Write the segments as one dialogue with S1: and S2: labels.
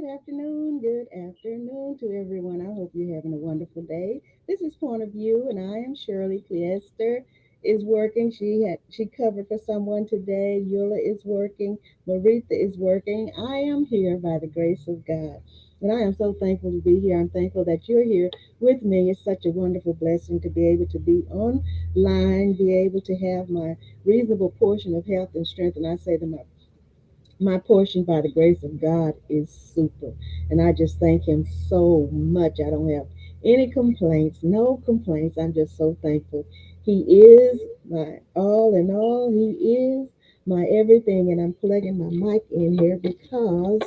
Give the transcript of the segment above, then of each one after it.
S1: Good afternoon to everyone. I hope you're having a wonderful day. This is Point of View, and I am Shirley. Cleester is working. She covered for someone today. Eula is working. Merethah is working. I am here by the grace of God. And I am so thankful to be here. I'm thankful that you're here with me. It's such a wonderful blessing to be able to be online, be able to have my reasonable portion of health and strength. And I say to my portion by the grace of God is super. And I just thank Him so much. I don't have any complaints, no complaints. I'm just so thankful. He is my all in all. He is my everything. And I'm plugging my mic in here because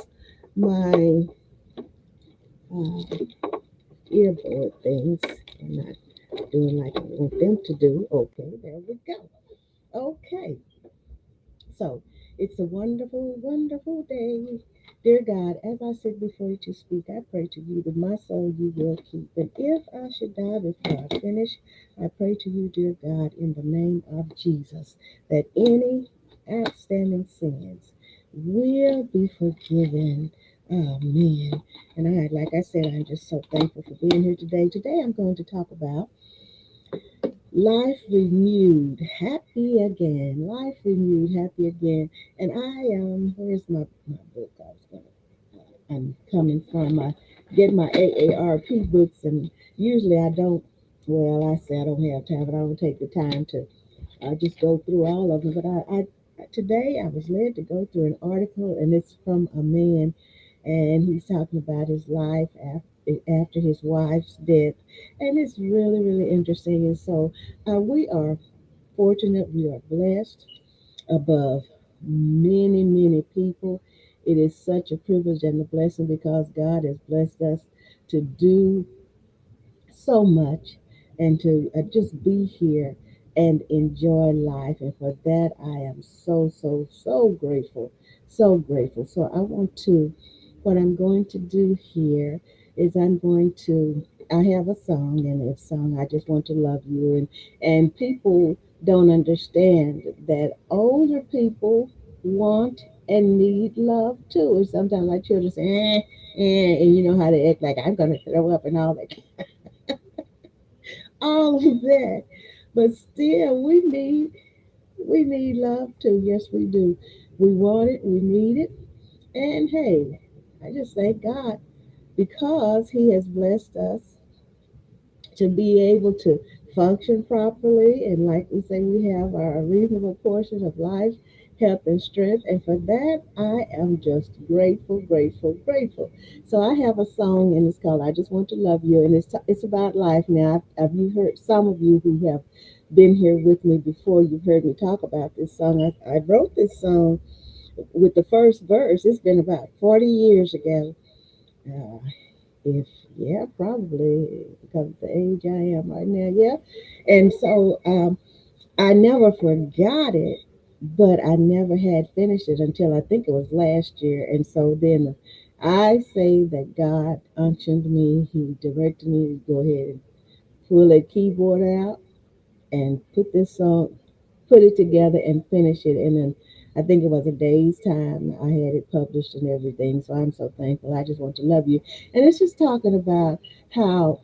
S1: my earbud things are not doing like I want them to do. Okay, there we go. Okay, so it's a wonderful, wonderful day. Dear God, as I sit before you to speak, I pray to you that my soul you will keep. And if I should die before I finish, I pray to you, dear God, in the name of Jesus, that any outstanding sins will be forgiven. Amen. And like I said, I'm just so thankful for being here today. Today I'm going to talk about life renewed, happy again. Life renewed, happy again. And where's my book? I'm coming from. I get my AARP books, and usually I don't. Well, I say I don't have time, but I don't take the time to just go through all of them. But today I was led to go through an article, and it's from a man, and he's talking about his life after his wife's death, and it's really, really interesting. And so we are fortunate, we are blessed above many, many people. It is such a privilege and a blessing because God has blessed us to do so much and to just be here and enjoy life. And for that, I am so, so, so grateful. So grateful. So what I'm going to do here is I have a song, and it's song, I Just Want to Love You. And people don't understand that older people want and need love too. And sometimes like children say, and you know how they act like I'm going to throw up and all that all of that. But still, we need love too. Yes, we do. We want it. We need it. And hey, I just thank God because He has blessed us to be able to function properly. And like we say, we have our reasonable portion of life, health, and strength. And for that, I am just grateful, grateful, grateful. So I have a song, and it's called "I Just Want to Love You," and it's about life. Now, have you heard some of you who have been here with me before? You've heard me talk about this song. I wrote this song with the first verse. It's been about 40 years ago. Uh, if yeah, probably because of the age I am right now. Yeah, and so I never forgot it, but I never had finished it until I think it was last year. And so then I say that God unctioned me. He directed me to go ahead and pull a keyboard out and put it together and finish it. And then I think it was a day's time. I had it published and everything. So I'm so thankful. I just want to love you. And it's just talking about how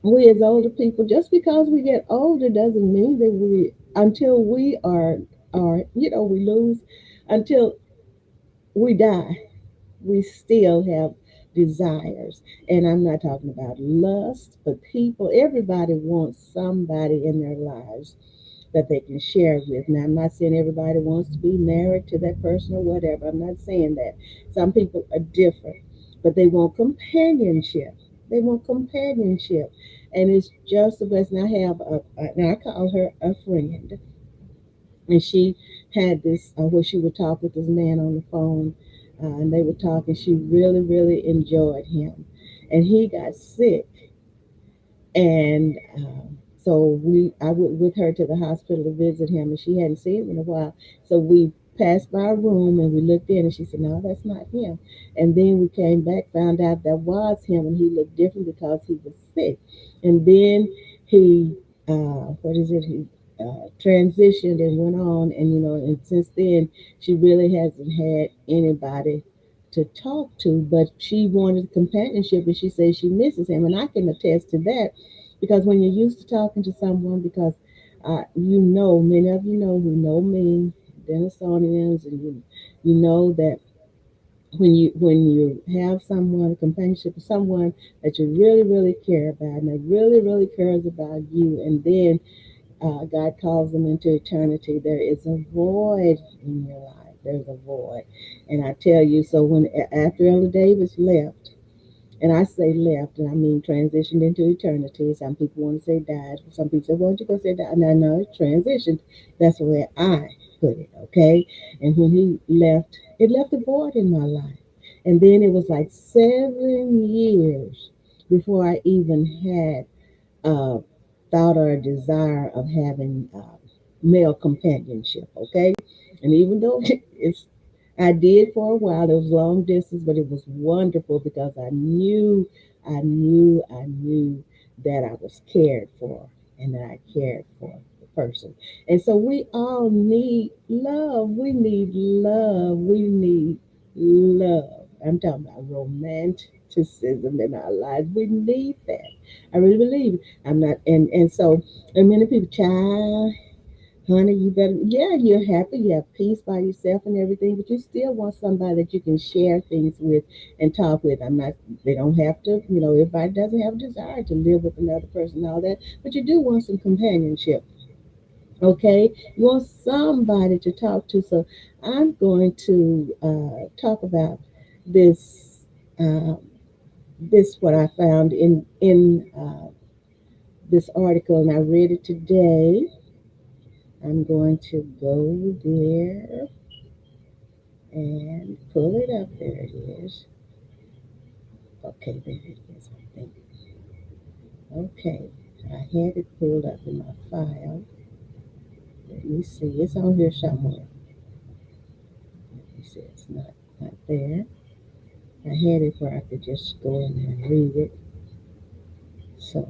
S1: we as older people, just because we get older doesn't mean that until we we lose, until we die, we still have desires. And I'm not talking about lust, but people, everybody wants somebody in their lives that they can share with. Now, I'm not saying everybody wants to be married to that person or whatever. I'm not saying that. Some people are different, but they want companionship. They want companionship. And it's just a blessing. Now I call her a friend. And she had this, where she would talk with this man on the phone, and they would talk, and she really, really enjoyed him. And he got sick, and so I went with her to the hospital to visit him, and she hadn't seen him in a while. So we passed by a room and we looked in, and she said, "No, that's not him." And then we came back, found out that was him, and he looked different because he was sick. And then he, what is it? He transitioned and went on, and and since then she really hasn't had anybody to talk to, but she wanted companionship and she says she misses him. And I can attest to that because when you're used to talking to someone, because you know, many of you know who know me, Denisonians, and you know that when you have someone, companionship with someone that you really care about and that really cares about you, and then God calls them into eternity, there is a void in your life. There's a void. And I tell you, so when after Elder Davis left, and I say left, and I mean transitioned into eternity. Some people want to say died. Some people say, well, you go say died. No, it transitioned. That's the way I put it, okay? And when he left, it left a void in my life. And then it was like 7 years before I even had uh, thought or a desire of having male companionship, okay? And even though I did for a while, it was long distance, but it was wonderful because I knew that I was cared for and that I cared for the person. And so we all need love. We need love. We need love. I'm talking about romanticism in our lives. We need that. I really believe it. I'm not, and so, and many people, child, honey, you better, yeah, you're happy, you have peace by yourself and everything, but you still want somebody that you can share things with and talk with. I'm not, they don't have to, everybody doesn't have a desire to live with another person and all that, but you do want some companionship, okay? You want somebody to talk to. So I'm going to talk about this, uh, this what I found in this article, and I read it today. I'm going to go there and pull it up. There it is. Okay, there it is, I think. Okay, I had it pulled up in my file. Let me see. It's on here somewhere. Let me see. It's not there. I had it where I could just go in there and read it. So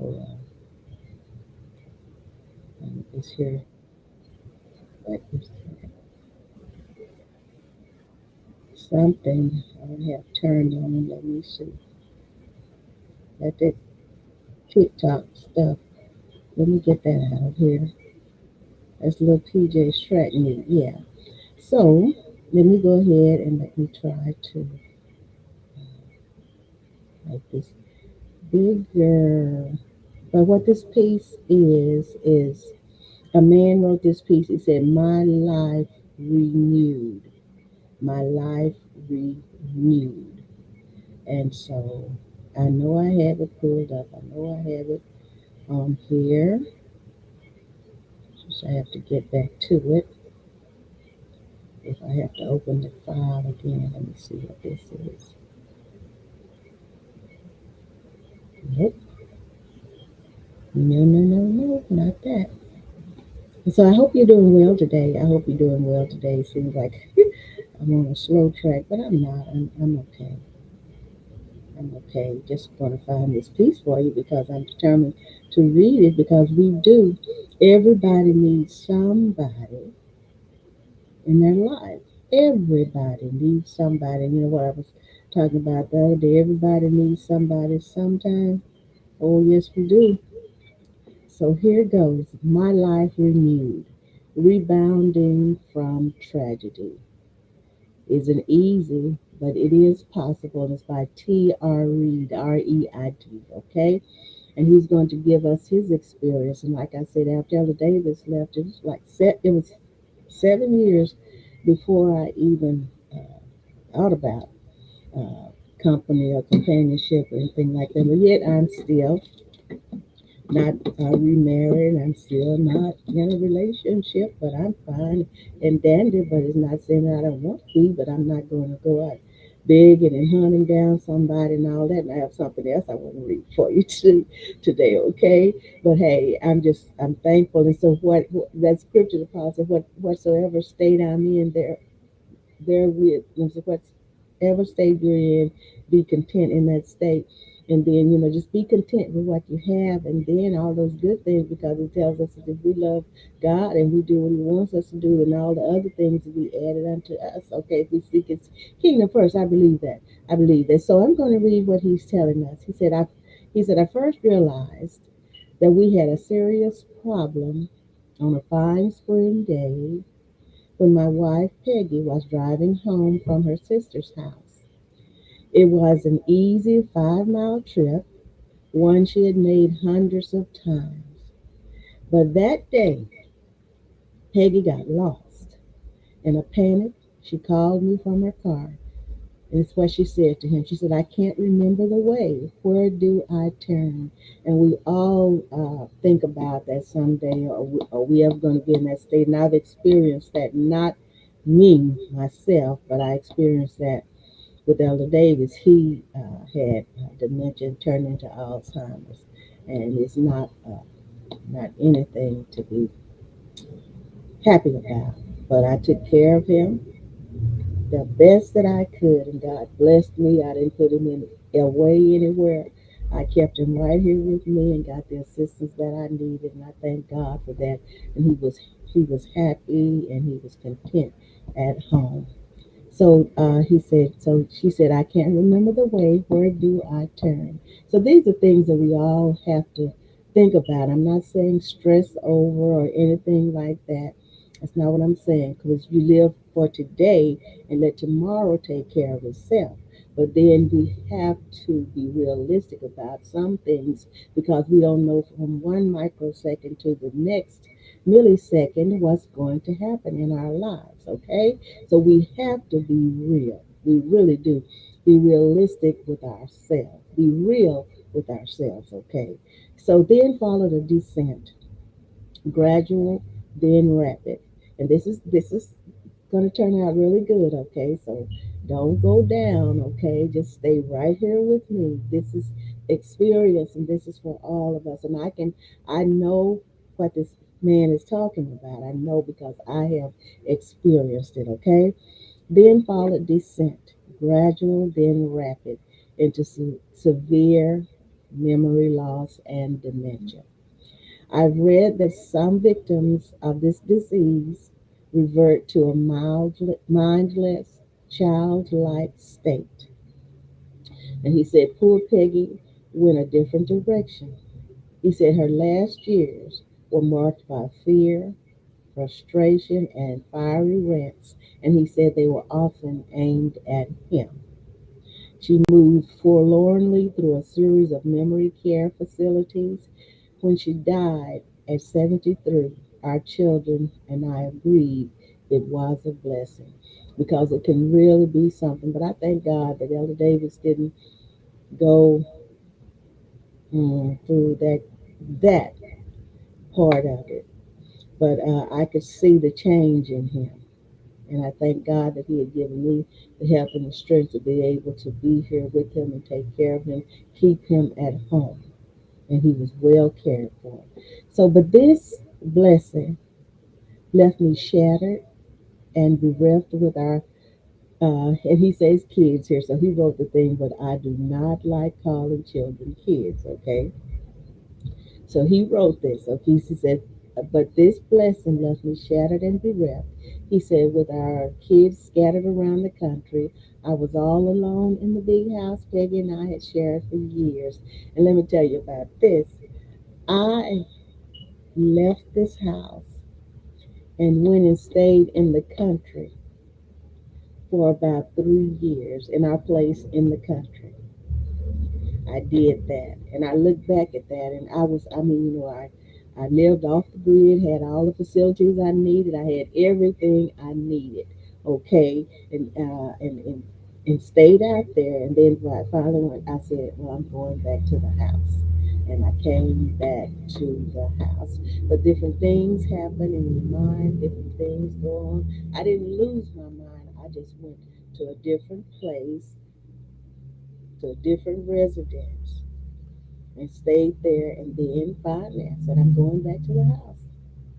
S1: it's here. What is that? Something I have turned on. Let me see. That TikTok stuff. Let me get that out of here. That's little PJ Stratton. Yeah. So let me go ahead and let me try to make this bigger. But what this piece is a man wrote this piece. He said, "My life renewed, my life renewed." And so I know I have it pulled up. I know I have it on here. Just I have to get back to it. If I have to open the file again, let me see what this is. Nope. No, not that. So I hope you're doing well today. I hope you're doing well today. It seems like I'm on a slow track, but I'm not. I'm okay. I'm okay. Just going to find this piece for you because I'm determined to read it because we do. Everybody needs somebody in their life. Everybody needs somebody. You know what I was talking about the other day? Everybody needs somebody sometime. Oh, yes, we do. So here goes. My life renewed. Rebounding from tragedy isn't easy, but it is possible. It's by T.R. Reid, R-E-I-D, okay? And he's going to give us his experience. And like I said, after Elder Davis left, it was 7 years before I even thought about uh, company or companionship or anything like that. But yet I'm still not remarried. I'm still not in a relationship, but I'm fine and dandy. But it's not saying that I don't want to be, but I'm not going to go out begging and hunting down somebody and all that. And I have something else I want to read for you too today, okay? But hey, I'm thankful. And so what that scripture deposit, whatsoever state I'm in, therewith, whatsoever state you're in, be content in that state. And then, just be content with what you have, and then all those good things, because it tells us that if we love God and we do what He wants us to do, then all the other things will be added unto us. Okay, if we seek His kingdom first, I believe that. I believe that. So I'm going to read what He's telling us. He said, I first realized that we had a serious problem on a fine spring day when my wife Peggy was driving home from her sister's house. It was an easy 5 mile trip, one she had made hundreds of times. But that day, Peggy got lost. In a panic, she called me from her car. And it's what she said to him. She said, I can't remember the way. Where do I turn? And we all think about that someday, or we are going to be in that state. And I've experienced that, not me, myself, but I experienced that with Elder Davis. He had dementia turned into Alzheimer's. And it's not anything to be happy about. But I took care of him the best that I could, and God blessed me. I didn't put him in away anywhere. I kept him right here with me and got the assistance that I needed, and I thank God for that. And he was happy and he was content at home. So she said, I can't remember the way. Where do I turn? So these are things that we all have to think about. I'm not saying stress over or anything like that. That's not what I'm saying. Because you live for today and let tomorrow take care of itself. But then we have to be realistic about some things, because we don't know from one microsecond to the next millisecond what's going to happen in our lives. Okay? So we have to be real. We really do. Be realistic with ourselves. Be real with ourselves, okay? So then follow the descent, gradual, then rapid. And this is gonna turn out really good, okay? So don't go down, okay? Just stay right here with me. This is experience, and this is for all of us. And I know what this man is talking about. I know because I have experienced it, okay? Then followed descent, gradual, then rapid, into severe memory loss and dementia. I've read that some victims of this disease revert to a mindless, childlike state. And he said poor Peggy went a different direction. He said her last years were marked by fear, frustration, and fiery rants, and he said they were often aimed at him. She moved forlornly through a series of memory care facilities. When she died at 73, our children and I agreed it was a blessing, because it can really be something. But I thank God that Elder Davis didn't go through that part of it. But I could see the change in him. And I thank God that He had given me the help and the strength to be able to be here with him and take care of him, keep him at home. And he was well cared for. So, but this blessing left me shattered and bereft with and he says kids here, so he wrote the thing, but I do not like calling children kids, okay? So he wrote this. Okay, he said, but this blessing left me shattered and bereft. He said, with our kids scattered around the country, I was all alone in the big house Peggy and I had shared for years. And let me tell you about this. I left this house and went and stayed in the country for about 3 years in our place in the country. I did that. And I look back at that, and I lived off the grid, had all the facilities I needed. I had everything I needed. Okay. And stayed out there. And then when I finally went, I said, well, I'm going back to the house. And I came back to the house. But different things happen in your mind, different things go on. I didn't lose my mind. I just went to a different place, to a different residence, and stayed there. And then finally I said, I'm going back to the house.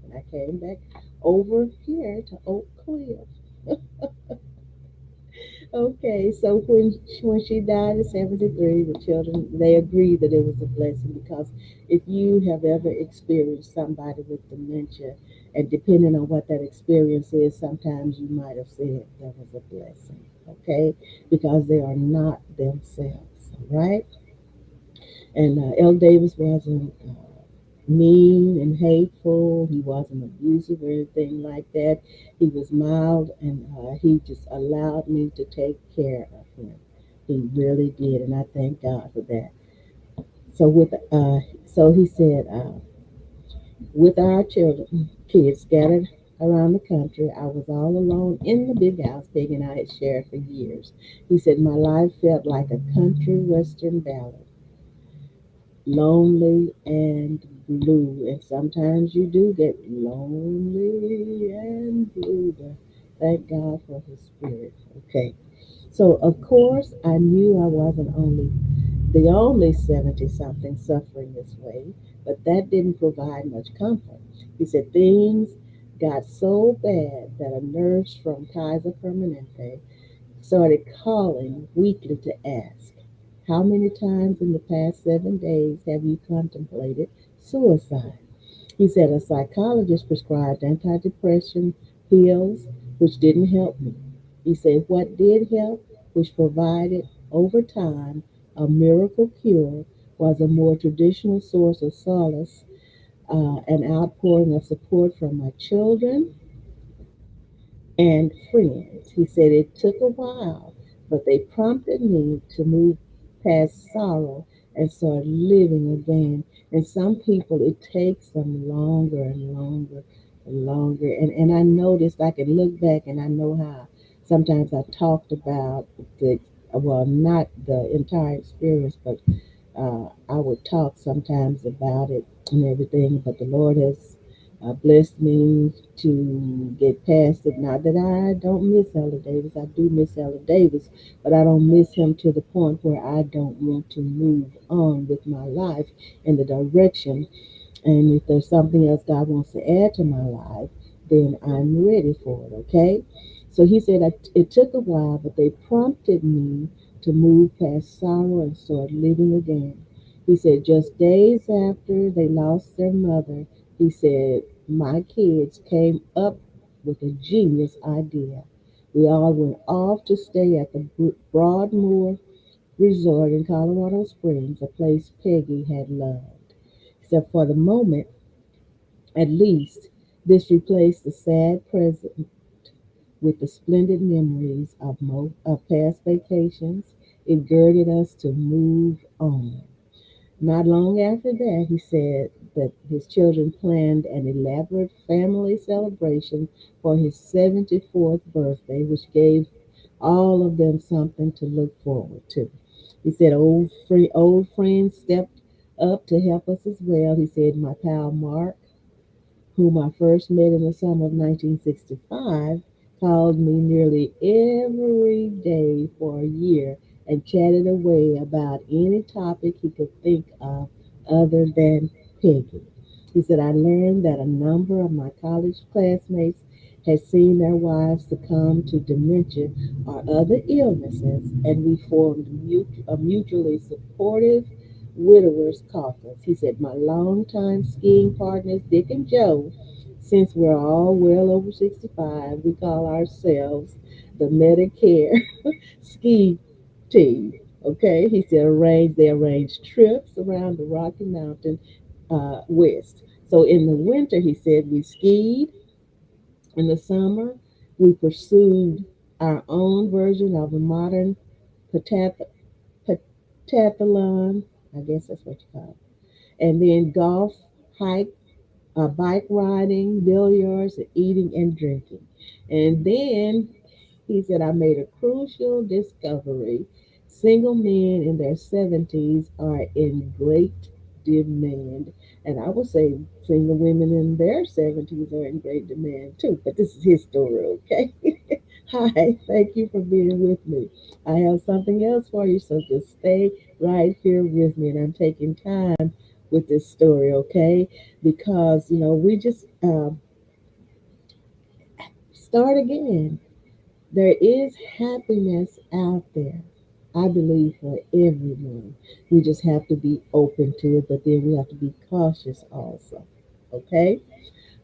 S1: And I came back over here to Oak Cliff. Okay, so when she died at 73, the children they agreed that it was a blessing because if you have ever experienced somebody with dementia, and depending on what that experience is, sometimes you might have said that was a blessing. Okay, because they are not themselves, right? And L. Davis wasn't mean and hateful. He wasn't abusive or anything like that. He was mild, and he just allowed me to take care of him. He really did, and I thank God for that. So so he said, with our children, kids scattered around the country, I was all alone in the big house Peg and I had shared for years. He said my life felt like a country western ballad, lonely and blue. And sometimes you do get lonely and blue, but thank God for His Spirit. Okay. So, of course, I knew I wasn't the only 70 something suffering this way, but that didn't provide much comfort. He said things got so bad that a nurse from Kaiser Permanente started calling weekly to ask, how many times in the past 7 days have you contemplated suicide? He said a psychologist prescribed antidepressant pills, which didn't help me. He said what did help, which provided over time a miracle cure, was a more traditional source of solace, an outpouring of support from my children and friends. He said it took a while, but they prompted me to move past sorrow and start living again. And some people, it takes them longer and longer and longer. And I noticed, I can look back and I know how sometimes I talked about well, not the entire experience, but I would talk sometimes about it and everything, but the Lord has blessed me to get past it. Not that I don't miss Elder Davis, I do miss Elder Davis, but I don't miss him to the point where I don't want to move on with my life in the direction. And if there's something else God wants to add to my life, then I'm ready for it, okay? So he said it took a while, but they prompted me to move past sorrow and start living again. He said just days after they lost their mother, he said, my kids came up with a genius idea. We all went off to stay at the Broadmoor Resort in Colorado Springs, a place Peggy had loved. Except for the moment, at least, this replaced the sad present with the splendid memories of past vacations. It girded us to move on. Not long after that, he said that his children planned an elaborate family celebration for his 74th birthday, which gave all of them something to look forward to. He said old friends stepped up to help us as well. He said my pal Mark, whom I first met in the summer of 1965, called me nearly every day for a year and chatted away about any topic he could think of other than Peggy. He said, I learned that a number of my college classmates had seen their wives succumb to dementia or other illnesses, and we formed a mutually supportive widowers caucus. He said, my longtime skiing partners, Dick and Joe, since we're all well over 65, we call ourselves the Medicare ski team. Okay, he said they arranged trips around the Rocky Mountain West. So in the winter, he said we skied. In the summer, we pursued our own version of a modern pentath- pentathlon. I guess that's what you call it. And then golf, hike, bike riding, billiards, eating and drinking. And then he said, I made a crucial discovery. Single men in their 70s are in great demand. And I would say single women in their 70s are in great demand too. But this is his story, okay? Hi, thank you for being with me. I have something else for you, so just stay right here with me. And I'm taking time with this story, okay? Because, we just start again. There is happiness out there, I believe, for everyone. We just have to be open to it, but then we have to be cautious also. Okay?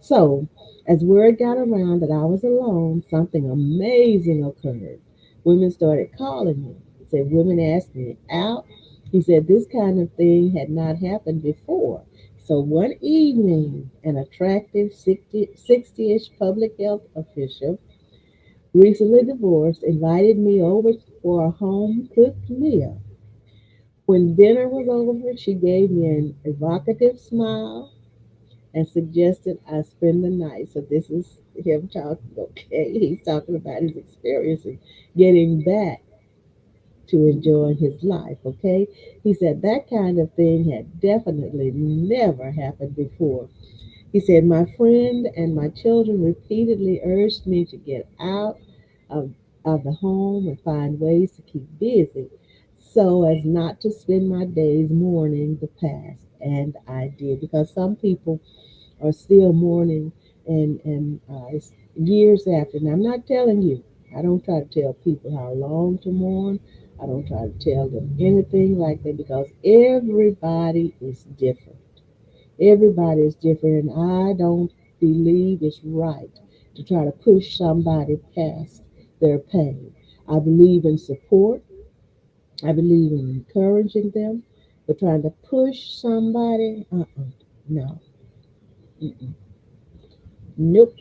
S1: So, as word got around that I was alone, something amazing occurred. Women started calling me. He said, women asked me out. He said, this kind of thing had not happened before. So one evening, an attractive 60-ish public health official, recently divorced, invited me over for a home cooked meal. When dinner was over, she gave me an evocative smile and suggested I spend the night. So this is him talking, okay? He's talking about his experience and getting back to enjoy his life, okay? He said that kind of thing had definitely never happened before. He said, my friend and my children repeatedly urged me to get out of, of the home and find ways to keep busy so as not to spend my days mourning the past. And I did, because some people are still mourning, and it's years after. And I'm not telling you, I don't try to tell people how long to mourn. I don't try to tell them anything like that, because everybody is different. Everybody is different, and I don't believe it's right to try to push somebody past their pain. I believe in support. I believe in encouraging them, but trying to push somebody, no, mm-mm, nope.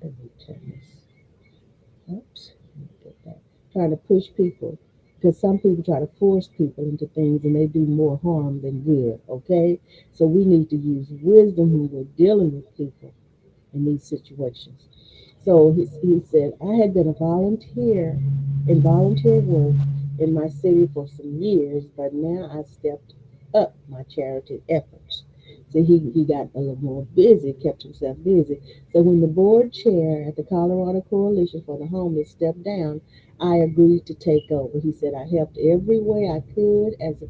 S1: Let me turn this. Oops. Let me get that. Trying to push people, because some people try to force people into things and they do more harm than good. Okay, so we need to use wisdom when we're dealing with people in these situations. So he said, I had been a volunteer in volunteer work in my city for some years, but now I stepped up my charity efforts. So he got a little more busy, kept himself busy. So when the board chair at the Colorado Coalition for the Homeless stepped down, I agreed to take over. He said, I helped every way I could as a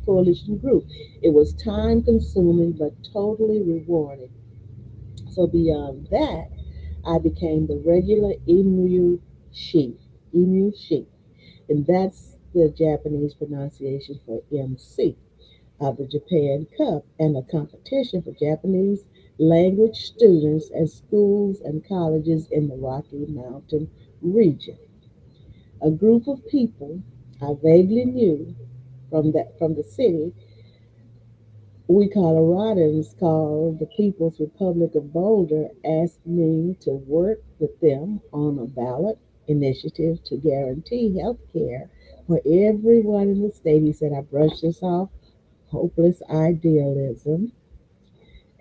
S1: coalition group. It was time consuming but totally rewarding. So beyond that, I became the regular chief, emu chief, and that's the Japanese pronunciation for MC of the Japan Cup, and a competition for Japanese language students at schools and colleges in the Rocky Mountain region. A group of people I vaguely knew from the city we Coloradans called the People's Republic of Boulder asked me to work with them on a ballot initiative to guarantee health care for everyone in the state. He said, I brushed this off, hopeless idealism.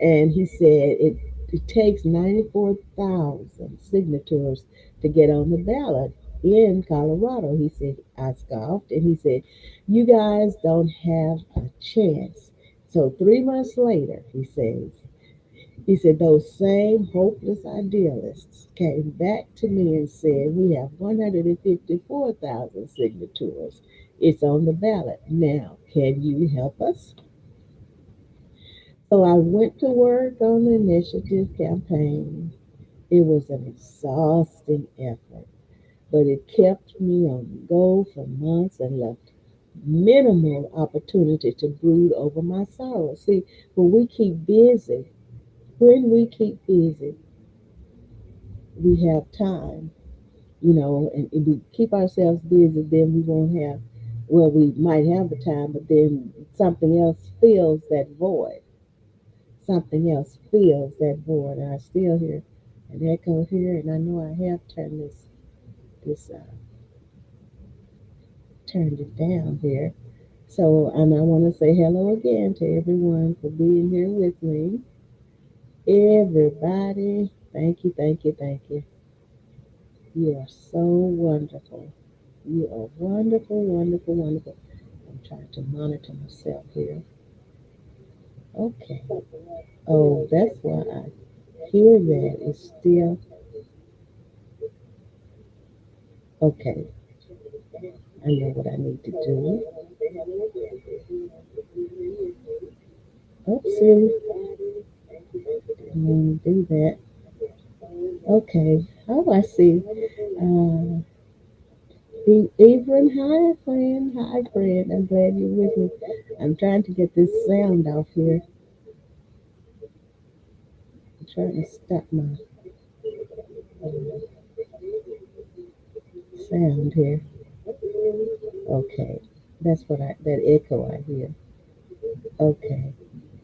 S1: And he said, it takes 94,000 signatures to get on the ballot in Colorado. He said, I scoffed, and he said, you guys don't have a chance. So 3 months later, he said, those same hopeless idealists came back to me and said, we have 154,000 signatures. It's on the ballot. Now, can you help us? So I went to work on the initiative campaign. It was an exhausting effort, but it kept me on go for months and left minimal opportunity to brood over my sorrow. See, when we keep busy, we have time, and if we keep ourselves busy, then we won't have, well, we might have the time, but then something else fills that void. Something else fills that void. And I still hear an echo here, and I know I have this turned it down here. So, and I want to say hello again to everyone for being here with me. Everybody, thank you, thank you, thank you. You are so wonderful. You are wonderful, wonderful, wonderful. I'm trying to monitor myself here. Okay. Oh, that's why I hear that. It's still okay. I know what I need to do. Oopsie. Didn't mean to do that. Okay. Oh, I see. Uh, Evelyn, hi, friend. Hi, friend. I'm glad you're with me. I'm trying to get this sound off here. I'm trying to stop my sound here. Okay. That's what that echo I hear. Okay.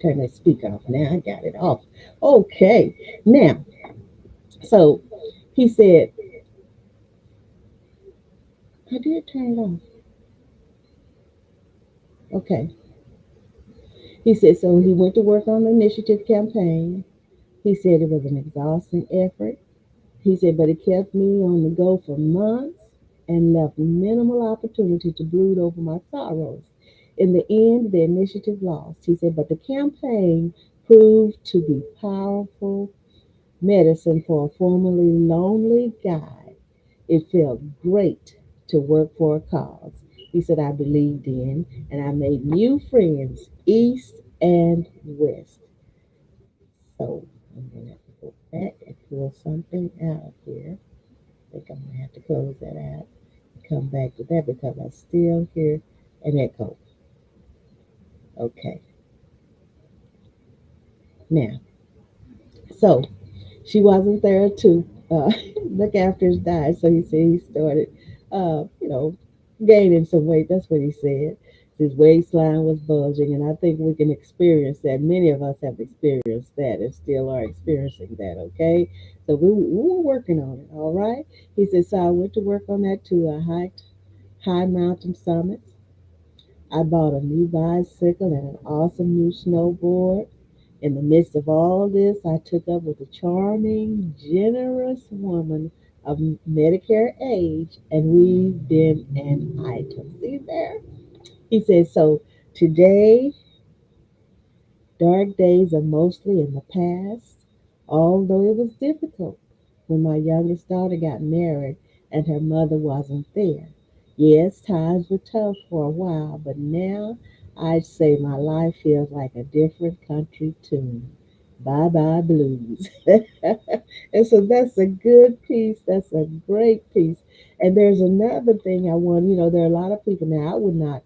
S1: Turn that speaker off. Now I got it off. Okay. Now, so he said, I did turn it off. Okay. He said, so he went to work on the initiative campaign. He said it was an exhausting effort. He said, but it kept me on the go for months and left minimal opportunity to brood over my sorrows. In the end, the initiative lost. He said, but the campaign proved to be powerful medicine for a formerly lonely guy. It felt great to work for a cause. He said, I believed in, and I made new friends east and west. So I'm going to have to go back and pull something out here. I think I'm going to have to close that out and come back to that because I still hear an echo. Okay. Now, so she wasn't there to look after his diet, so he said he started, you know, gaining some weight. That's what he said. His waistline was bulging, and I think we can experience that. Many of us have experienced that and still are experiencing that, okay? So we were working on it, all right? He said, so I went to work on that too. I hiked high mountain summits. I bought a new bicycle and an awesome new snowboard. In the midst of all this, I took up with a charming, generous woman of Medicare age, and we've been an item. See there? He said, so today, dark days are mostly in the past, although it was difficult when my youngest daughter got married and her mother wasn't there. Yes, times were tough for a while, but now I'd say my life feels like a different country tune. Bye bye blues. And so that's a good piece. That's a great piece. And there's another thing I want, there are a lot of people now, I would not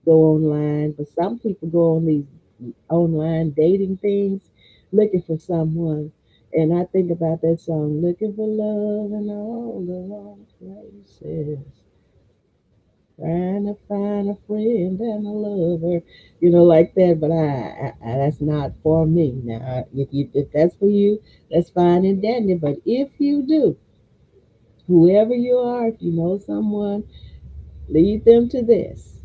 S1: go online, but some people go on these online dating things looking for someone. And I think about that song, looking for love in all the wrong places, trying to find a friend and a lover, like that. But that's not for me. Now, if that's for you, that's fine and dandy. But if you do, whoever you are, if you know someone, lead them to this: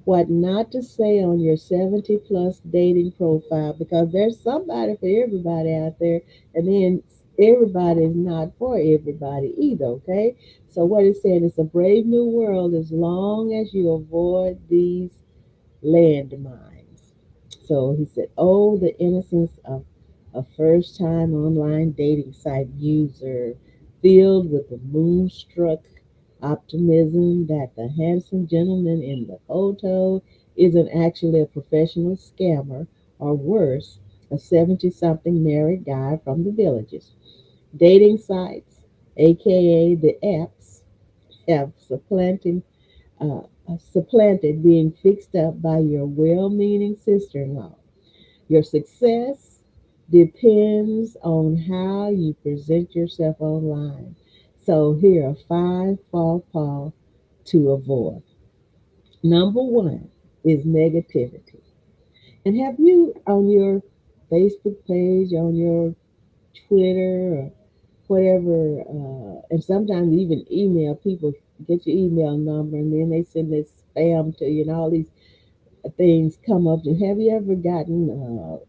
S1: what not to say on your 70 plus dating profile, because there's somebody for everybody out there, and then everybody is not for everybody either, okay? So what it's saying is a brave new world as long as you avoid these landmines. So he said, oh, the innocence of a first time online dating site user, filled with the moonstruck optimism that the handsome gentleman in the photo isn't actually a professional scammer, or worse, a 70 something married guy from the villages. Dating sites, aka the apps, have supplanted being fixed up by your well meaning sister in law. Your success depends on how you present yourself online. So, here are five faux pas to avoid. Number one is negativity. And have you on your Facebook page, on your Twitter, or whatever, and sometimes even email people, get your email number, and then they send this spam to you, and all these things come up. And have you ever gotten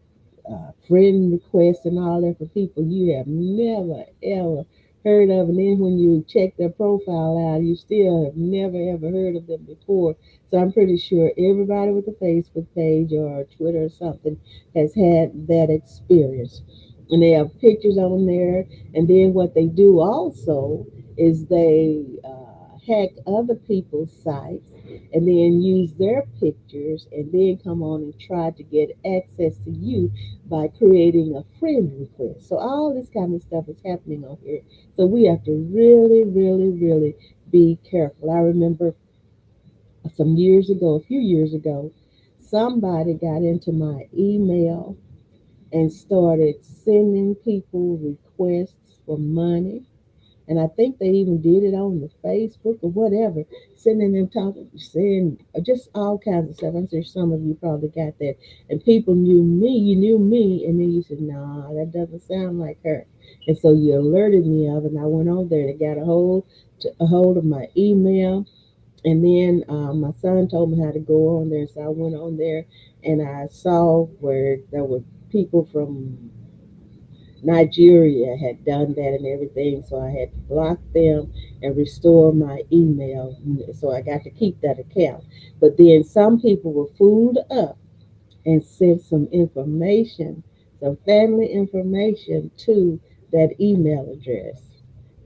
S1: friend requests and all that for people you have never ever heard of, and then when you check their profile out, you still have never ever heard of them before? So I'm pretty sure everybody with a Facebook page or a Twitter or something has had that experience. And they have pictures on there, and then what they do also is they hack other people's sites and then use their pictures and then come on and try to get access to you by creating a friend request. So all this kind of stuff is happening on here. So we have to really, really, really be careful. I remember some years ago, a few years ago, somebody got into my email and started sending people requests for money. And I think they even did it on the Facebook or whatever, sending them talking, saying just all kinds of stuff. I'm sure some of you probably got that. And people knew me, you knew me, and then you said, nah, that doesn't sound like her. And so you alerted me of it, and I went on there and got a hold of my email. And then my son told me how to go on there, so I went on there and I saw where there were people from Nigeria had done that and everything, so I had to block them and restore my email. So I got to keep that account. But then some people were fooled up and sent some information, some family information to that email address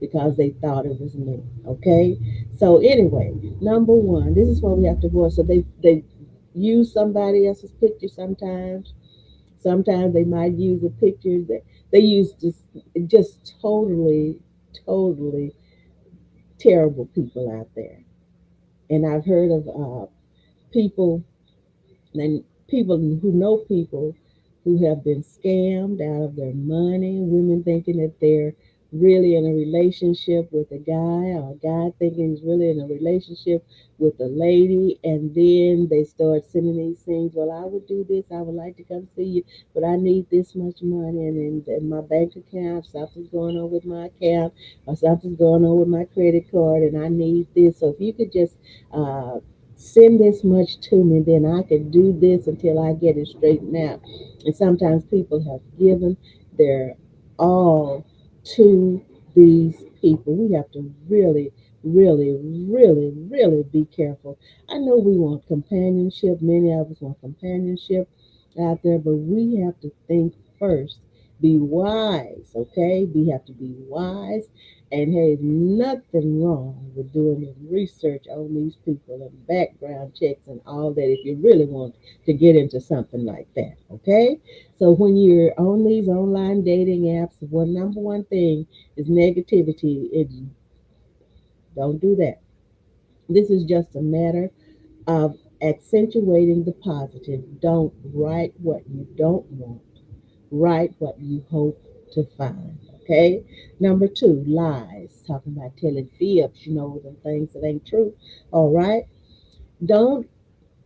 S1: because they thought it was me. Okay? So anyway, number one, this is what we have to avoid. So they use somebody else's picture sometimes. Sometimes they might use a picture that they use just totally terrible people out there. And I've heard of people and people who know people who have been scammed out of their money, women thinking that they're really in a relationship with a guy, or a guy thinking he's really in a relationship with a lady, and then they start sending these things. Well, I would do this, I would like to come see you, but I need this much money, and in my bank account, something's going on with my account, or something's going on with my credit card, and I need this. So if you could just send this much to me, then I can do this until I get it straightened out. And sometimes people have given their all to these people. We have to really, really, really, really be careful. I know we want companionship. Many of us want companionship out there, but we have to think first. Be wise, okay? We have to be wise, and there's nothing wrong with doing the research on these people and background checks and all that if you really want to get into something like that. Okay? So when you're on these online dating apps, one number one thing is negativity. Don't do that. This is just a matter of accentuating the positive. Don't write what you don't want. Write what you hope to find. Okay. Number two, lies. Talking about telling fibs, the things that ain't true. All right. Don't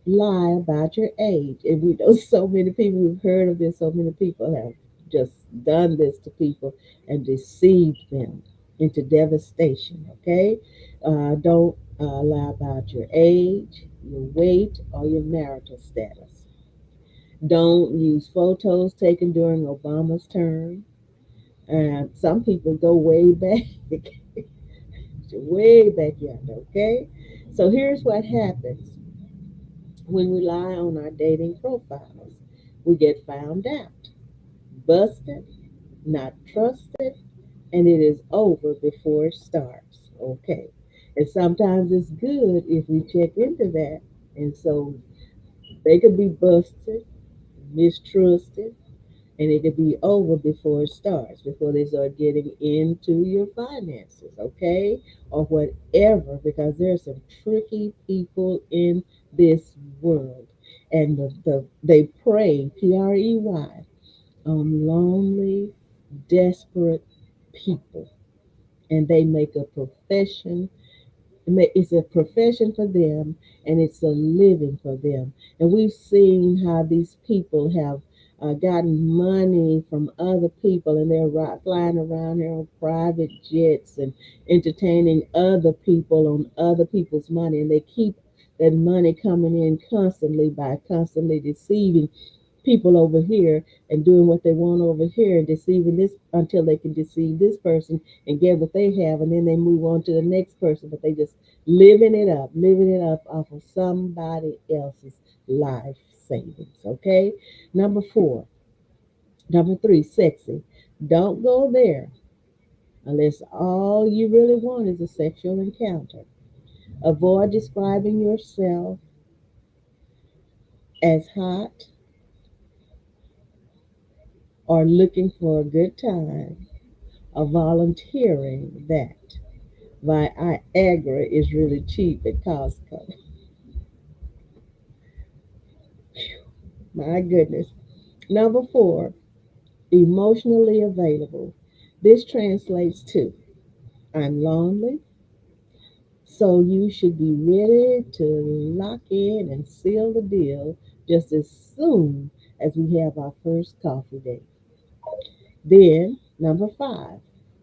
S1: lie about your age. And we know so many people, we've heard of this, so many people have just done this to people and deceived them into devastation. Okay. Don't lie about your age, your weight, or your marital status. Don't use photos taken during Obama's term. And some people go way back, way back yonder, okay? So here's what happens when we lie on our dating profiles. We get found out, busted, not trusted, and it is over before it starts, okay? And sometimes it's good if we check into that. And so they could be busted, mistrusted, and it could be over before it starts, before they start getting into your finances, okay? Or whatever, because there are some tricky people in this world. And they prey, Prey, on lonely, desperate people. And they make a profession, it's a profession for them, and it's a living for them. And we've seen how these people have gotten money from other people, and they're flying around here on private jets and entertaining other people on other people's money, and they keep that money coming in constantly by constantly deceiving people over here and doing what they want over here and deceiving this until they can deceive this person and get what they have, and then they move on to the next person, but they just living it up off of somebody else's life savings. Okay. Number four, number three, sexy. Don't go there unless all you really want is a sexual encounter. Avoid describing yourself as hot or looking for a good time or volunteering that Viagra is really cheap at Costco. My goodness. Number four, emotionally available. This translates to I'm lonely, so you should be ready to lock in and seal the deal just as soon as we have our first coffee date. Then, number five,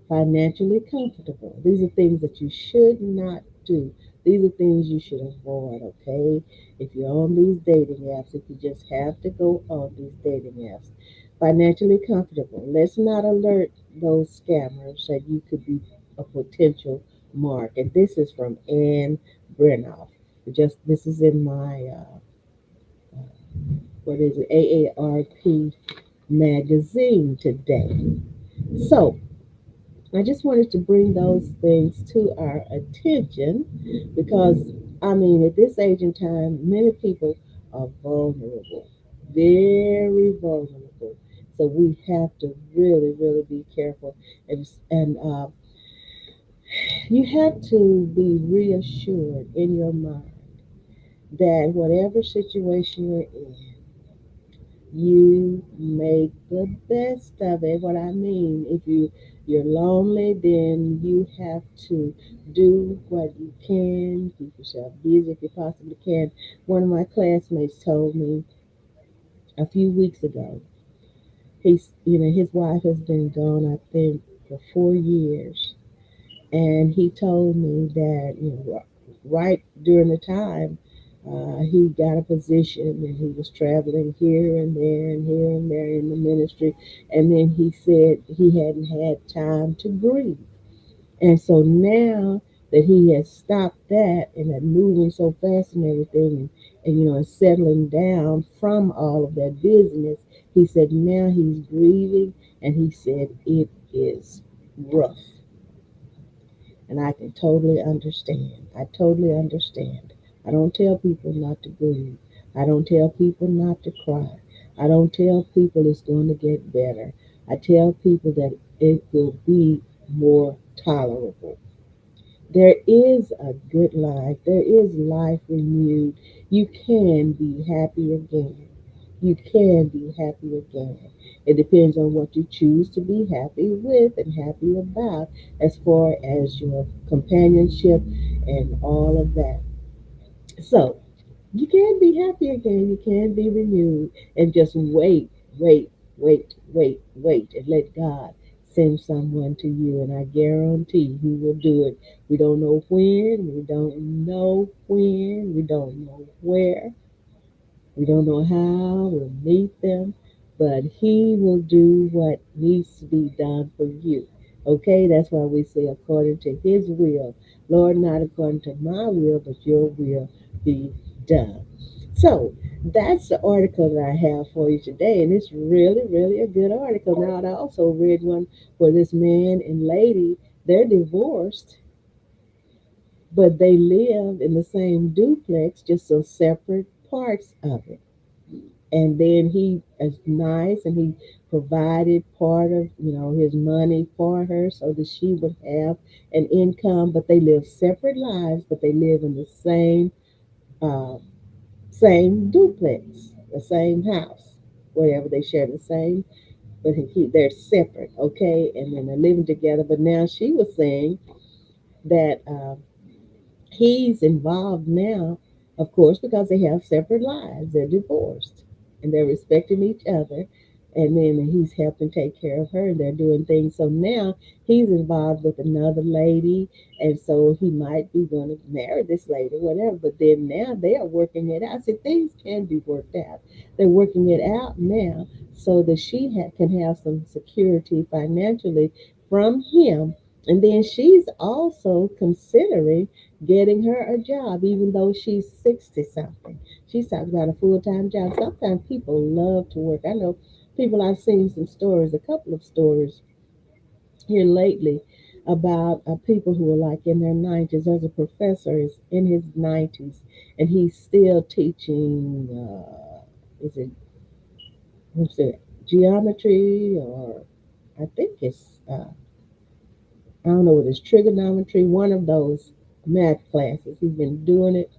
S1: financially comfortable. These are things that you should not do. These are things you should avoid, okay? If you're on these dating apps, if you just have to go on these dating apps. Financially comfortable. Let's not alert those scammers that you could be a potential mark. And this is from Anne Brenoff. Just this is in my what is it, AARP magazine today. So I just wanted to bring those things to our attention because, I mean, at this age and time, many people are vulnerable, very vulnerable. So we have to really, really be careful. And you have to be reassured in your mind that whatever situation you're in, you make the best of it. What I mean, if you're lonely, then you have to do what you can, keep yourself busy if you possibly can. One of my classmates told me a few weeks ago, his wife has been gone, I think, for 4 years, and he told me that right during the time he got a position and he was traveling here and there and here and there in the ministry, and then he said he hadn't had time to grieve. And so now that he has stopped that and that moving so fast and everything, and settling down from all of that business, he said now he's grieving, and he said it is rough. And I can totally understand. I totally understand. I don't tell people not to grieve. I don't tell people not to cry. I don't tell people it's going to get better. I tell people that it will be more tolerable. There is a good life. There is life renewed. You can be happy again. You can be happy again. It depends on what you choose to be happy with and happy about as far as your companionship and all of that. So, you can be happy again. You can be renewed and just wait, and let God send someone to you. And I guarantee He will do it. We don't know when, we don't know where, we don't know how we'll meet them, but He will do what needs to be done for you. Okay, that's why we say according to His will. Lord, not according to my will, but your will be done. So that's the article that I have for you today, and it's really, really a good article. Now, I also read one where this man and lady, they're divorced, but they live in the same duplex, just on separate parts of it. And then he is nice, and he provided part of his money for her so that she would have an income, but they live separate lives, but they live in the uh, same duplex, the same house, whatever, they share the same, but they're separate, okay, and then they're living together. But now she was saying that he's involved now, of course, because they have separate lives. They're divorced and they're respecting each other. And then he's helping take care of her, and they're doing things. So now he's involved with another lady, and so he might be going to marry this lady, whatever. But then now they are working it out. I said things can be worked out. They're working it out now so that can have some security financially from him. And then she's also considering getting her a job, even though she's 60 something. She's talking about a full time job. Sometimes people love to work. I know people, I've seen some stories, a couple of stories here lately. about people who are like in their 90s. There's a professor is in his 90s, and he's still teaching. Is it what's it geometry or I think it's I don't know what it's trigonometry. One of those math classes. He's been doing it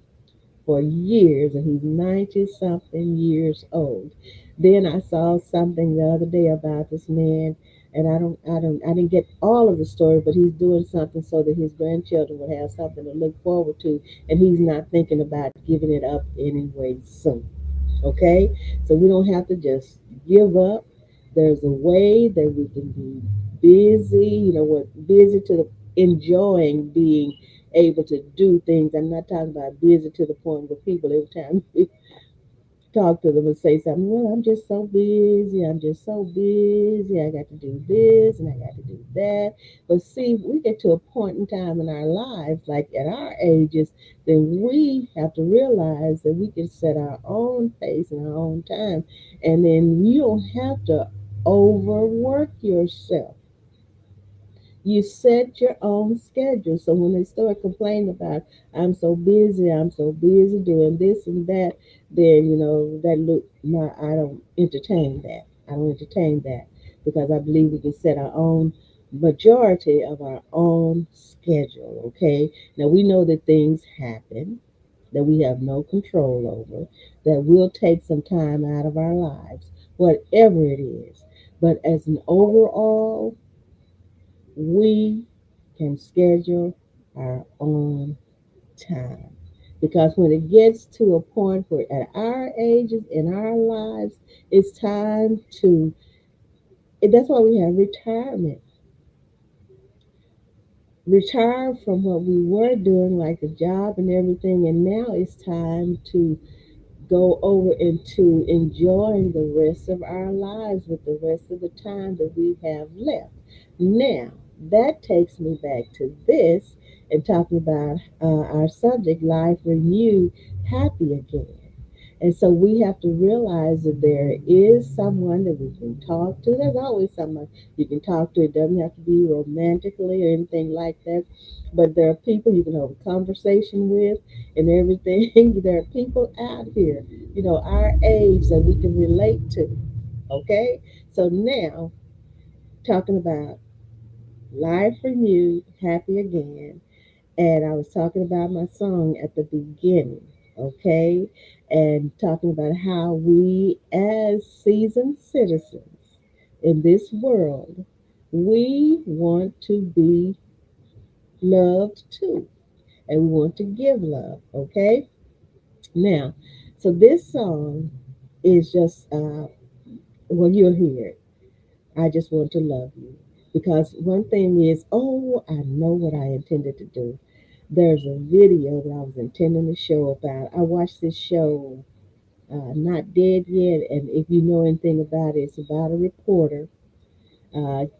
S1: for years, and he's 90 something years old. Then I saw something the other day about this man, and I didn't get all of the story, but he's doing something so that his grandchildren would have something to look forward to, and he's not thinking about giving it up anyway soon. Okay, so we don't have to just give up. There's a way that we can be busy. We're busy to the enjoying being able to do things. I'm not talking about busy to the point where people every time we talk to them and say something, well, I'm just so busy. I'm just so busy. I got to do this and I got to do that. But see, we get to a point in time in our lives, like at our ages, then we have to realize that we can set our own pace and our own time. And then you don't have to overwork yourself. You set your own schedule. So when they start complaining about, I'm so busy doing this and that, then that look. No, I don't entertain that. I don't entertain that because I believe we can set our own majority of our own schedule. Okay. Now we know that things happen that we have no control over, that will take some time out of our lives, whatever it is. But as an overall, we can schedule our own time. Because when it gets to a point where at our ages in our lives, it's time to, that's why we have retirement. Retire from what we were doing, like the job and everything, and now it's time to go over into enjoying the rest of our lives with the rest of the time that we have left. Now, that takes me back to this and talking about our subject, life renewed, happy again. And so we have to realize that there is someone that we can talk to. There's always someone you can talk to. It doesn't have to be romantically or anything like that. But there are people you can have a conversation with and everything. There are people out here, our age that we can relate to. Okay? So now, talking about life renewed, happy again. And I was talking about my song at the beginning, okay? And talking about how we, as seasoned citizens in this world, we want to be loved too. And we want to give love, okay? Now, so this song is just, well, you'll hear it. I just want to love you. Because one thing is, oh, I know what I intended to do. There's a video that I was intending to show about. I watched this show, Not Dead Yet, and if you know anything about it, it's about a reporter.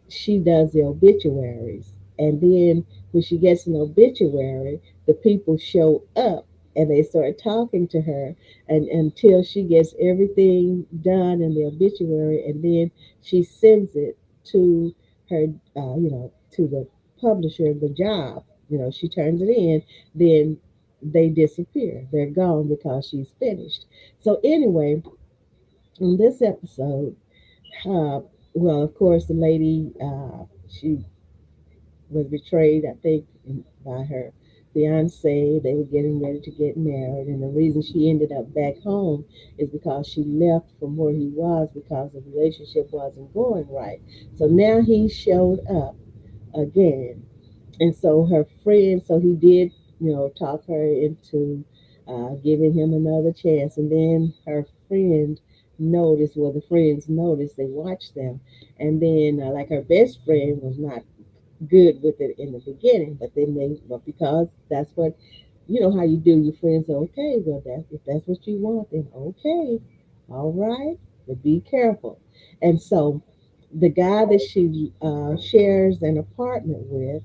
S1: She does the obituaries, and then when she gets an obituary, the people show up and they start talking to her, and until she gets everything done in the obituary, and then she sends it to her, to the publisher of the job. She turns it in, then they disappear. They're gone because she's finished. So anyway, in this episode, uh, well, of course, the lady, she was betrayed, I think, by her fiance. They were getting ready to get married, and the reason she ended up back home is because she left from where he was because the relationship wasn't going right. So now he showed up again, and so her friend, so he did, talk her into giving him another chance. And then her friend noticed, well, the friends noticed, they watched them. And then, like her best friend was not good with it in the beginning, but then but because that's what, how you do, your friends say, okay, well, if that's what you want, then okay, all right, but be careful. And so the guy that she shares an apartment with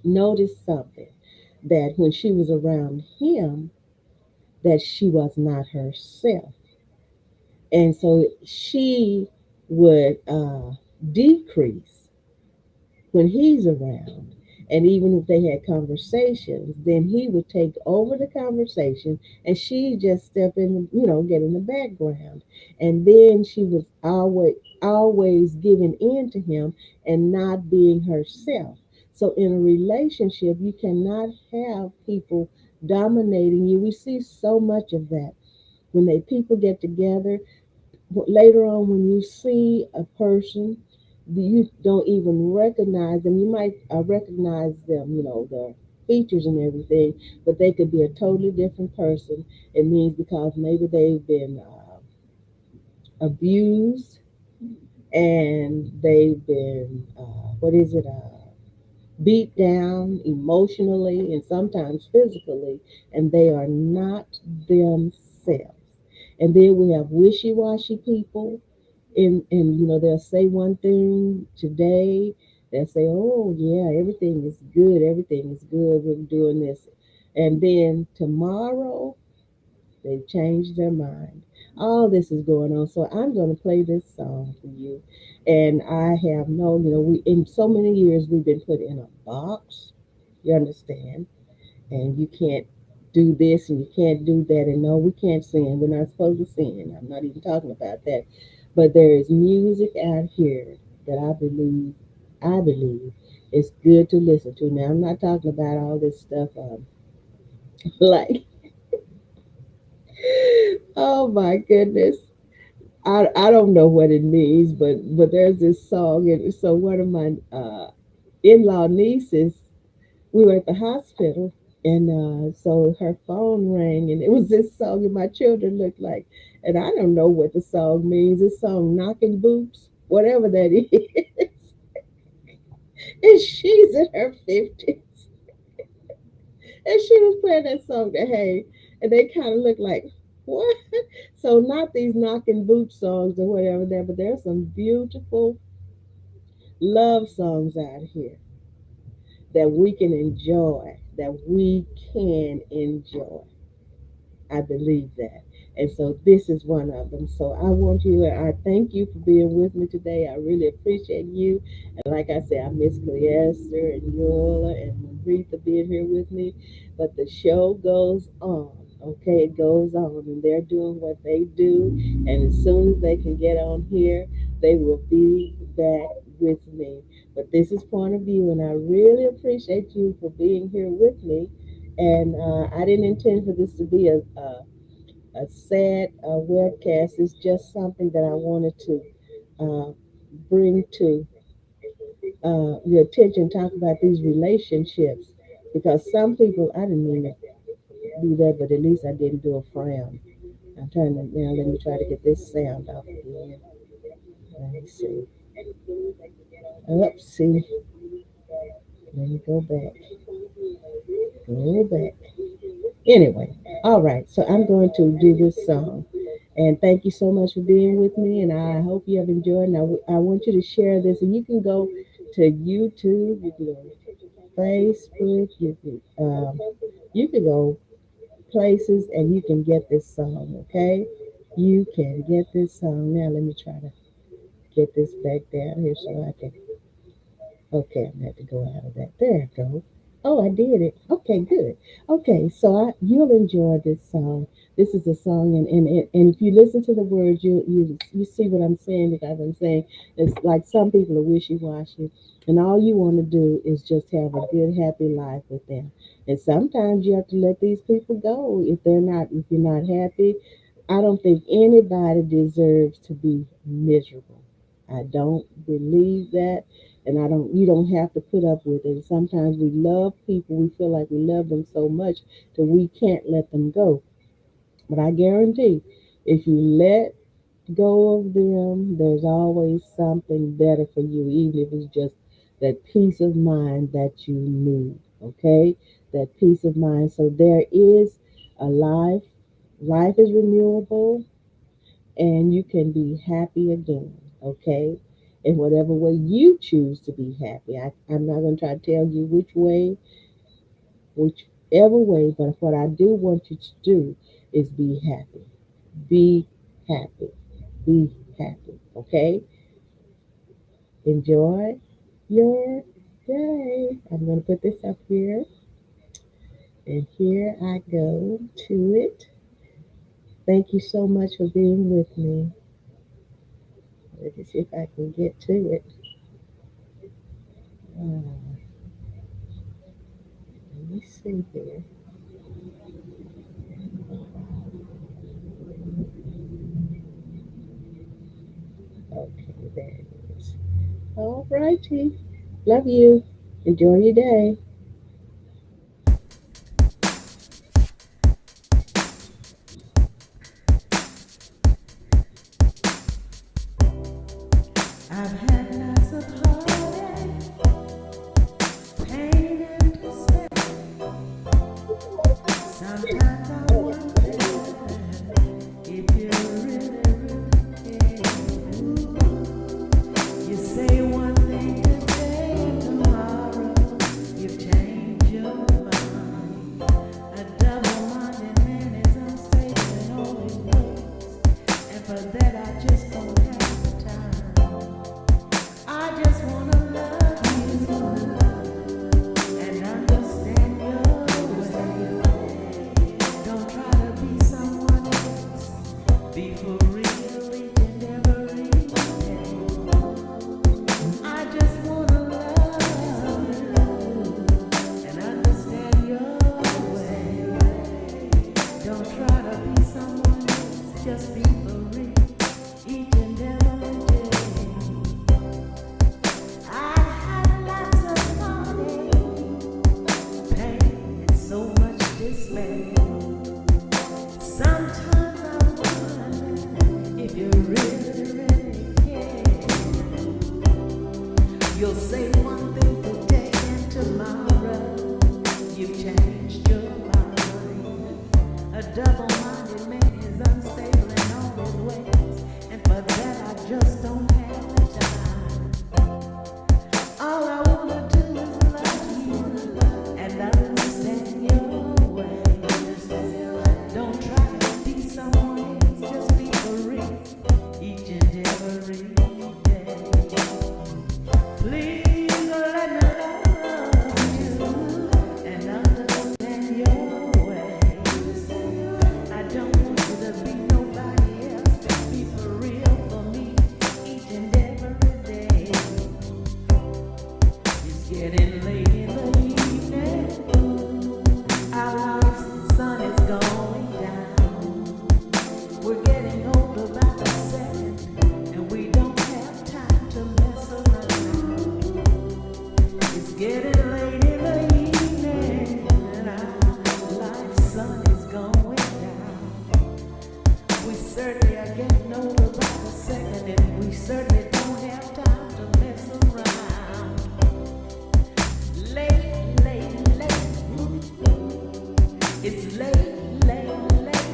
S1: noticed something, that when she was around him, that she was not herself, and so she would decrease when he's around. And even if they had conversations, then he would take over the conversation and she just step in, get in the background. And then she was always giving in to him and not being herself. So in a relationship, you cannot have people dominating you. We see so much of that when they people get together later on when you see a person you don't even recognize them. You might recognize them, their features and everything, but they could be a totally different person. It means because maybe they've been abused, and they've been what is it beat down emotionally and sometimes physically, and they are not themselves. And then we have wishy-washy people, and they'll say one thing today, they'll say, oh yeah, everything is good, we're doing this, and then tomorrow they change their mind. All this is going on, so I'm going to play this song for you. And I have no, we in so many years we've been put in a box, you understand, and you can't do this and you can't do that, and no, we can't sin, we're not supposed to sin, I'm not even talking about that. But there is music out here that I believe is good to listen to. Now I'm not talking about all this stuff like, oh my goodness, I don't know what it means, but there's this song, and so one of my in-law nieces, we were at the hospital, and so her phone rang, and it was this song, and my children looked like, and I don't know what the song means. This song, "Knocking Boots," whatever that is, and she's in her 50s, and she was playing that song to Hey, and they kind of looked like, what? So not these knocking boot songs or whatever there, but there's some beautiful love songs out here that we can enjoy, that we can enjoy. I believe that. And so this is one of them. So I thank you for being with me today. I really appreciate you. And like I said, I miss Cleester and Eula and Merethah being here with me. But the show goes on. Okay, it goes on, and they're doing what they do. And as soon as they can get on here, they will be back with me. But this is Point of View, and I really appreciate you for being here with me. And I didn't intend for this to be a sad webcast. It's just something that I wanted to uh, bring to your attention, talk about these relationships. Because some people, I didn't mean to do that, but at least I didn't do a frown. I'm trying to, now let me try to get this sound off again. Let me see. See. Let me go back. Go back. Anyway, all right. So I'm going to do this song. And thank you so much for being with me. And I hope you have enjoyed. And I want you to share this. And you can go to YouTube, you can go to Facebook, you can go places and you can get this song, okay? You can get this song. Now let me try to get this back down here so I can. Okay, I'm gonna have to go out of that. There I go. Oh, I did it. Okay, good. Okay, so you'll enjoy this song. This is a song, and if you listen to the words, you see what I'm saying, because I'm saying it's like some people are wishy washy, and all you want to do is just have a good, happy life with them. And sometimes you have to let these people go if you're not happy. I don't think anybody deserves to be miserable. I don't believe that, and I don't. You don't have to put up with it. Sometimes we love people. We feel like we love them so much that we can't let them go. But I guarantee, if you let go of them, there's always something better for you, even if it's just that peace of mind that you need. Okay, that peace of mind. So there is a life. Life is renewable, and you can be happy again, okay? In whatever way you choose to be happy. I'm not going to try to tell you whichever way, but what I do want you to do is be happy. Be happy. Be happy, okay? Enjoy your Yay! I'm going to put this up here, and here I go to it. Thank you so much for being with me. Let me see if I can get to it. Let me see here. Okay, there it is. All righty. Love you. Enjoy your day.
S2: I've had lots of heartache, pain and despair. Sometimes I wonder if you really, really care. You say one thing today and tomorrow you've changed your mind. A double-minded man is unstable in all his ways, and for that I just don't have the time. I just wanna love you and understand your way. Don't try to be someone else. Be for real each and every day. I just wanna love you and understand your way. Don't try to be someone else. Just be for real each and every day. I had lots of heartache, pain, and so much despair. Sometimes I wonder if you really, really care. You'll say one thing today and tomorrow you've changed your mind. A double-minded man is unstable in all his ways, and for that I just don't have the time. All I wanna do is love you and understand your ways. Don't try to be someone else, just be for real each and every day. Please let me love you and understand your ways. I don't want you to be nobody else, just be for real for me each and every day. It's getting late in the evening. Our sun is going down. We're getting older by the second, and we don't have time to mess around. It's getting late in the evening, and our life sun is going down. We certainly are getting older by the second, and we certainly don't have time to mess around. Late, late, late. It's late, late, late.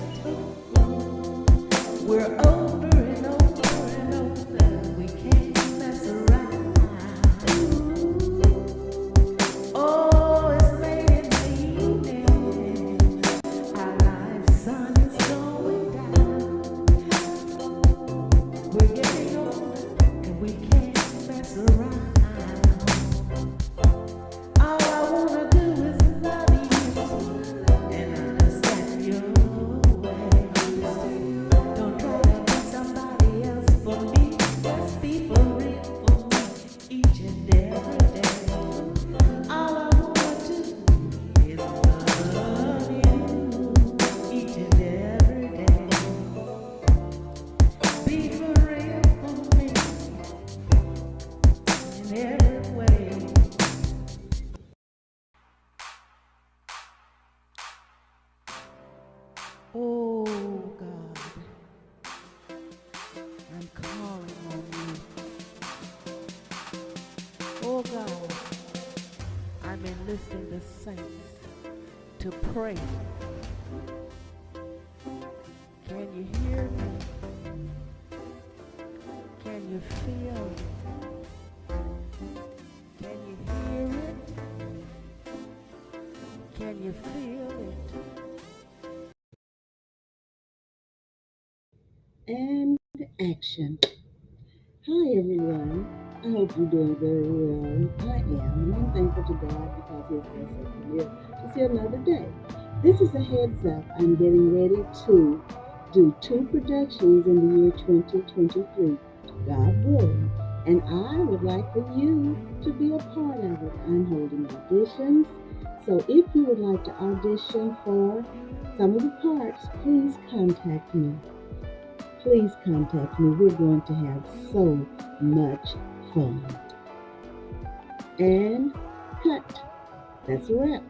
S2: We're older and older and older. We can't mess around. Oh, it's late in the evening. Our life sun is going down. We're getting older and we can't mess around. All I wanna do is love you and understand your ways. Don't try to be somebody else for me. Just be for real for me each and every day. All I wanna do is love you each and every day. Be for real for me in every way. Oh God, I'm calling on you. Oh God, I'm enlisting the saints to pray. Can you hear me? Can you feel it? Can you hear it? Can you feel it?
S1: And action. Hi, everyone. I hope you're doing very well. I am, and I'm thankful to God because He has blessed us to live to see another day. This is a heads up. I'm getting ready to do two productions in the year 2023, God willing, and I would like for you to be a part of it. I'm holding auditions, so if you would like to audition for some of the parts, please contact me. Please contact me. We're going to have so much fun. And cut. That's a wrap.